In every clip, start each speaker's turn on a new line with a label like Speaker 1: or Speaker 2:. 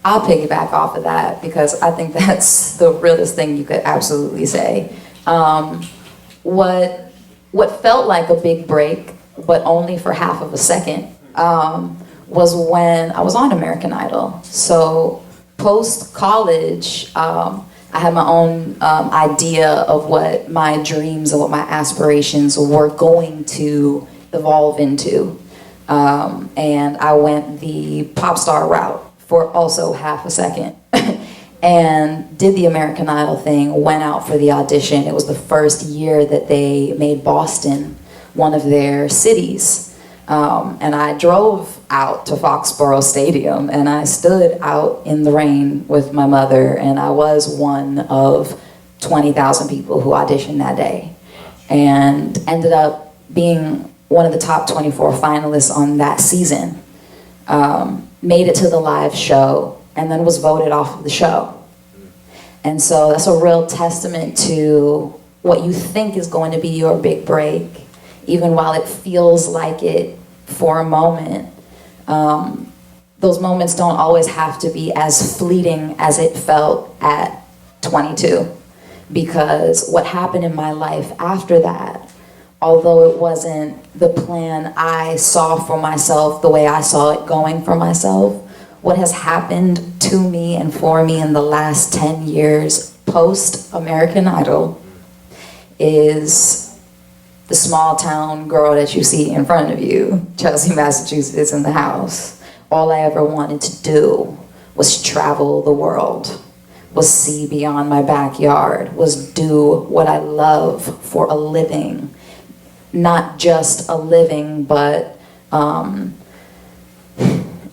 Speaker 1: I'll piggyback off of that because I think that's the realest thing you could absolutely say. What felt like a big break, but only for half of a second, was when I was on American Idol. So post-college, I had my own idea of what my dreams and what my aspirations were going to evolve into. And I went the pop star route for also half a second. And did the American Idol thing, went out for the audition. It was the first year that they made Boston one of their cities. And I drove out to Foxborough Stadium and I stood out in the rain with my mother, and I was one of 20,000 people who auditioned that day and ended up being one of the top 24 finalists on that season. Made it to the live show and then was voted off of the show. And so that's a real testament to what you think is going to be your big break, even while it feels like it for a moment. Those moments don't always have to be as fleeting as it felt at 22, because what happened in my life after that, although it wasn't the plan I saw for myself the way I saw it going for myself, what has happened to me and for me in the last 10 years post-American Idol is the small town girl that you see in front of you, Chelsea, Massachusetts, in the house. All I ever wanted to do was travel the world, was see beyond my backyard, was do what I love for a living. Not just a living, but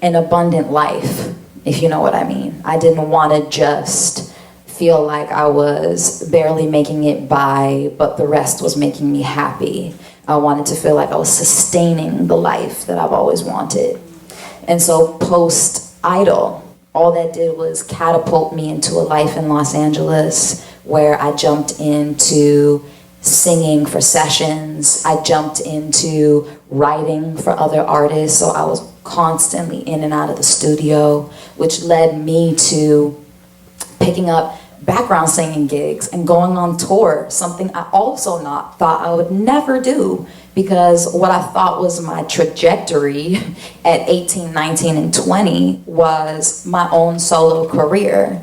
Speaker 1: an abundant life, if you know what I mean. I didn't want to just feel like I was barely making it by, but the rest was making me happy. I wanted to feel like I was sustaining the life that I've always wanted. And so post-Idol, all that did was catapult me into a life in Los Angeles where I jumped into singing for sessions. I jumped into writing for other artists, so I was constantly in and out of the studio, which led me to picking up background singing gigs and going on tour, something I also thought I would never do, because what I thought was my trajectory at 18, 19, and 20 was my own solo career.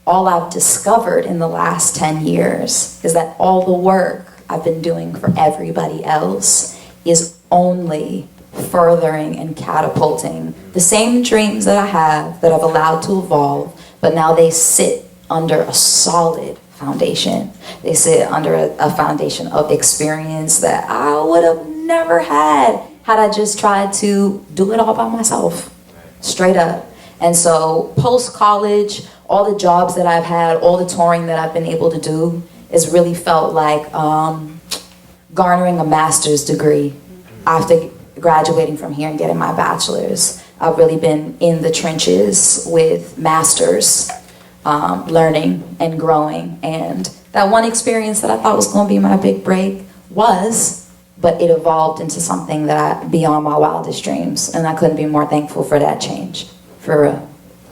Speaker 1: All I've discovered in the last 10 years is that all the work I've been doing for everybody else is only furthering and catapulting the same dreams that I have that I've allowed to evolve, but now they sit under a solid foundation. They sit under a foundation of experience that I would have never had I just tried to do it all by myself, straight up. And so post-college, all the jobs that I've had, all the touring that I've been able to do, has really felt like garnering a master's degree after graduating from here and getting my bachelor's. I've really been in the trenches with masters, learning and growing. And that one experience that I thought was going to be my big break but it evolved into something that beyond my wildest dreams. And I couldn't be more thankful for that change, for real.